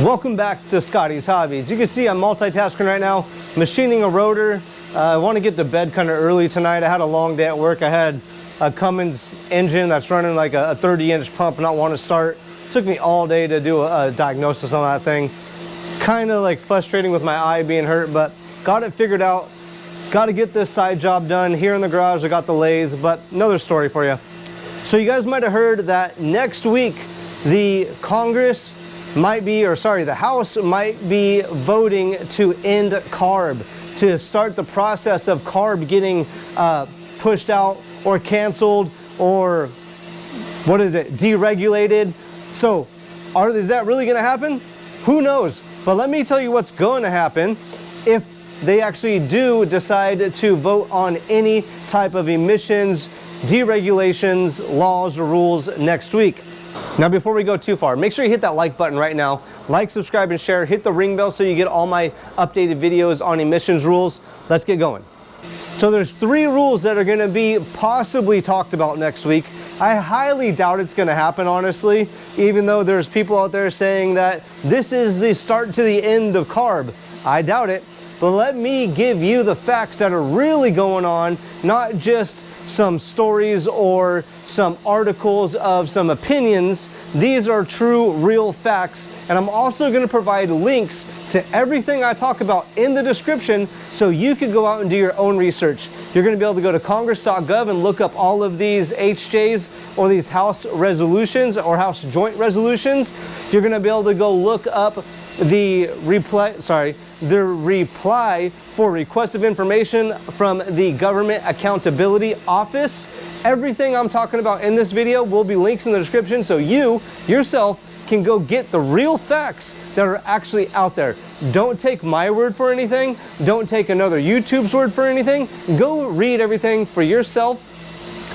Welcome back to Scotties Hobbies. You can see I'm multitasking right now, machining a rotor. I want to get to bed kind of early tonight. I had a long day at work. I had a Cummins engine that's running like a 30-inch pump, not want to start. It took me all day to do a diagnosis on that thing. Kind of like frustrating with my eye being hurt, but got it figured out. Got to get this side job done. Here in the garage, I got the lathe, but another story for you. So you guys might have heard that next week, the House might be voting to end CARB, to start the process of CARB getting pushed out or canceled or, deregulated. So is that really going to happen? Who knows? But let me tell you what's going to happen if they actually do decide to vote on any type of emissions, deregulations, laws, or rules next week. Now, before we go too far, make sure you hit that like button right now. Like, subscribe, and share. Hit the ring bell so you get all my updated videos on emissions rules. Let's get going. So there's 3 rules that are going to be possibly talked about next week. I highly doubt it's going to happen, honestly, even though there's people out there saying that this is the start to the end of CARB. I doubt it. But let me give you the facts that are really going on, not just some stories or some articles of some opinions. These are true, real facts. And I'm also going to provide links to everything I talk about in the description so you can go out and do your own research. You're going to be able to go to congress.gov and look up all of these HJs or these House resolutions or House joint resolutions. You're going to be able to go look up the reply for request of information from the Government Accountability Office. Everything I'm talking about in this video will be links in the description so you yourself can go get the real facts that are actually out there. Don't take my word for anything. Don't take another YouTube's word for anything. Go read everything for yourself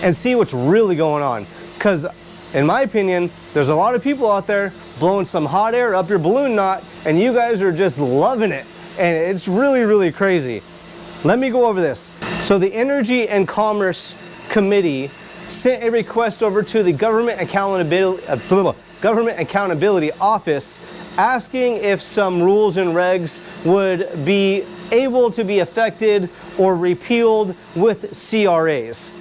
and see what's really going on. Because in my opinion, there's a lot of people out there blowing some hot air up your balloon knot, and you guys are just loving it. And it's really, really crazy. Let me go over this. So the Energy and Commerce Committee sent a request over to the Government Accountability Office asking if some rules and regs would be able to be affected or repealed with CRAs.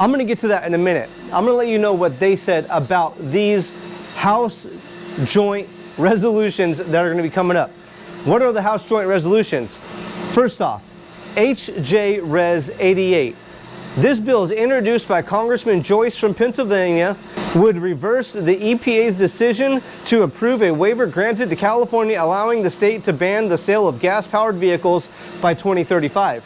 I'm going to get to that in a minute. I'm going to let you know what they said about these House joint resolutions that are going to be coming up. What are the House joint resolutions? First off, HJ Res 88. This bill is introduced by Congressman Joyce from Pennsylvania, would reverse the EPA's decision to approve a waiver granted to California allowing the state to ban the sale of gas-powered vehicles by 2035.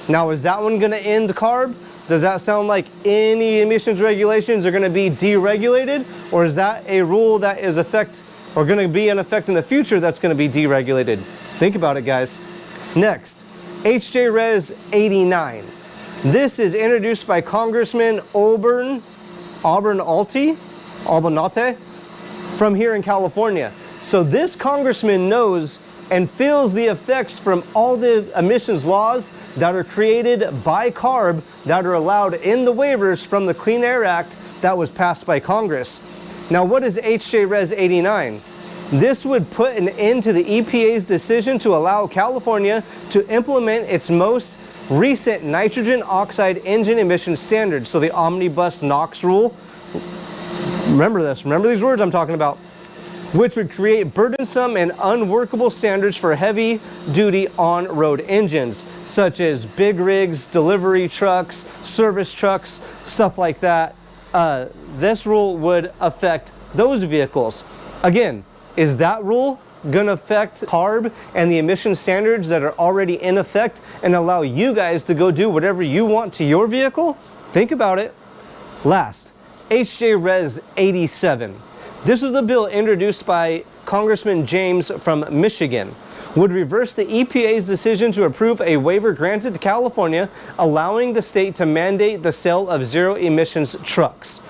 Now, is that one going to end CARB? Does that sound like any emissions regulations are going to be deregulated? Or is that a rule that is going to be in effect in the future that's going to be deregulated? Think about it, guys. Next, HJ Res 89. This is introduced by Congressman Albernate from here in California. So this congressman knows and feels the effects from all the emissions laws that are created by CARB that are allowed in the waivers from the Clean Air Act that was passed by Congress. Now, what is HJ Res 89? This would put an end to the EPA's decision to allow California to implement its most recent nitrogen oxide engine emission standards. So the omnibus NOx rule, remember this, remember these words I'm talking about, which would create burdensome and unworkable standards for heavy-duty on-road engines, such as big rigs, delivery trucks, service trucks, stuff like that. This rule would affect those vehicles. Again, is that rule going to affect CARB and the emission standards that are already in effect and allow you guys to go do whatever you want to your vehicle? Think about it. Last, HJ Res 87. This was a bill introduced by Congressman James from Michigan. Would reverse the EPA's decision to approve a waiver granted to California, allowing the state to mandate the sale of zero-emissions trucks.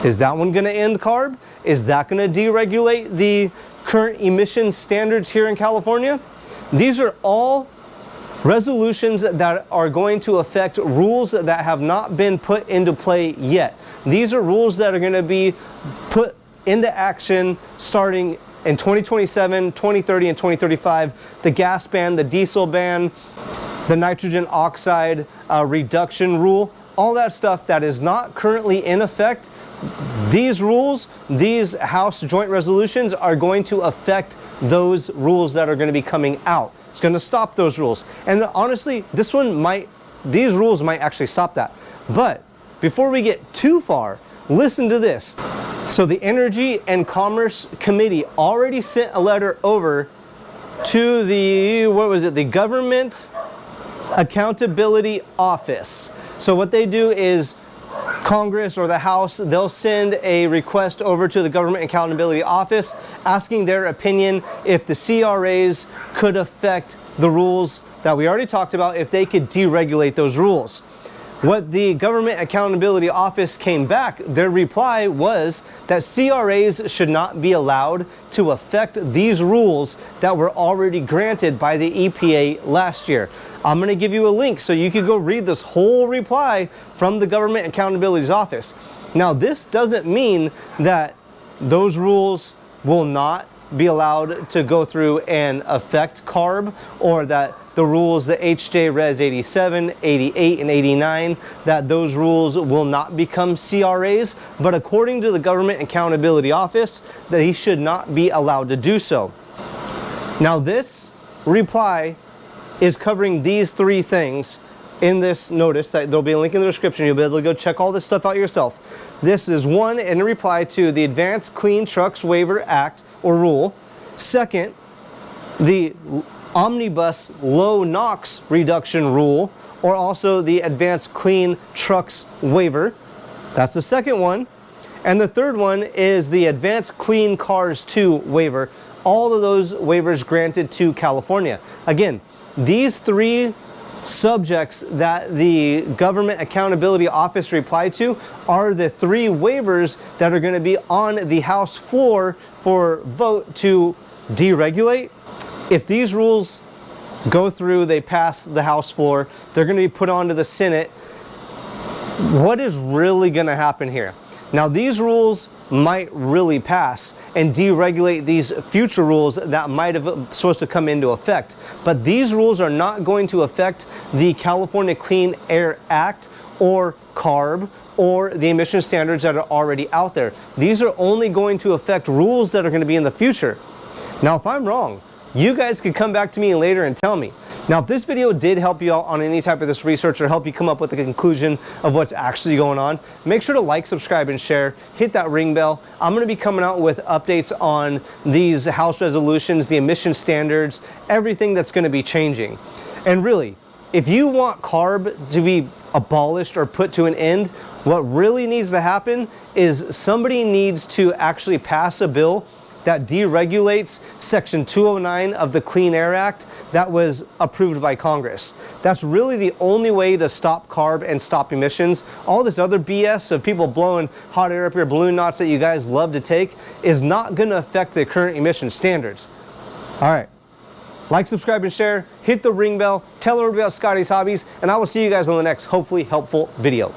Is that one going to end CARB? Is that going to deregulate the current emission standards here in California? These are all resolutions that are going to affect rules that have not been put into play yet. These are rules that are going to be put into action starting in 2027, 2030, and 2035, the gas ban, the diesel ban, the nitrogen oxide reduction rule, all that stuff that is not currently in effect, these rules, these House joint resolutions are going to affect those rules that are going to be coming out. It's going to stop those rules. And honestly, these rules might actually stop that. But before we get too far, listen to this. So the Energy and Commerce Committee already sent a letter over to the Government Accountability Office. So what they do is Congress or the House, they'll send a request over to the Government Accountability Office asking their opinion if the CRAs could affect the rules that we already talked about, if they could deregulate those rules. What the Government Accountability Office came back, their reply was that CRAs should not be allowed to affect these rules that were already granted by the EPA last year. I'm going to give you a link so you can go read this whole reply from the Government Accountability Office. Now, this doesn't mean that those rules will not be allowed to go through and affect CARB, or that the rules, the HJ Res 87, 88, and 89, that those rules will not become CRAs, but according to the Government Accountability Office, they should not be allowed to do so. Now, this reply is covering these three things in this notice. That there'll be a link in the description. You'll be able to go check all this stuff out yourself. This is one, in reply to the Advanced Clean Trucks Waiver Act or rule. Second, the Omnibus Low NOx Reduction Rule, or also the Advanced Clean Trucks Waiver. That's the second one. And the third one is the Advanced Clean Cars 2 Waiver. All of those waivers granted to California. Again, these three subjects that the Government Accountability Office replied to are the three waivers that are going to be on the House floor for vote to deregulate. If these rules go through, they pass the House floor, they're going to be put onto the Senate. What is really going to happen here? Now, these rules might really pass and deregulate these future rules that might have supposed to come into effect. But these rules are not going to affect the California Clean Air Act or CARB or the emission standards that are already out there. These are only going to affect rules that are going to be in the future. Now, if I'm wrong, you guys could come back to me later and tell me. Now, if this video did help you out on any type of this research or help you come up with a conclusion of what's actually going on, make sure to like, subscribe, and share. Hit that ring bell. I'm going to be coming out with updates on these House resolutions, the emission standards, everything that's going to be changing. And really, if you want CARB to be abolished or put to an end, what really needs to happen is somebody needs to actually pass a bill that deregulates Section 209 of the Clean Air Act that was approved by Congress. That's really the only way to stop CARB and stop emissions. All this other BS of people blowing hot air up your balloon knots that you guys love to take is not going to affect the current emission standards. All right. Like, subscribe, and share. Hit the ring bell. Tell everybody about Scotties Hobbies, and I will see you guys on the next, hopefully helpful video.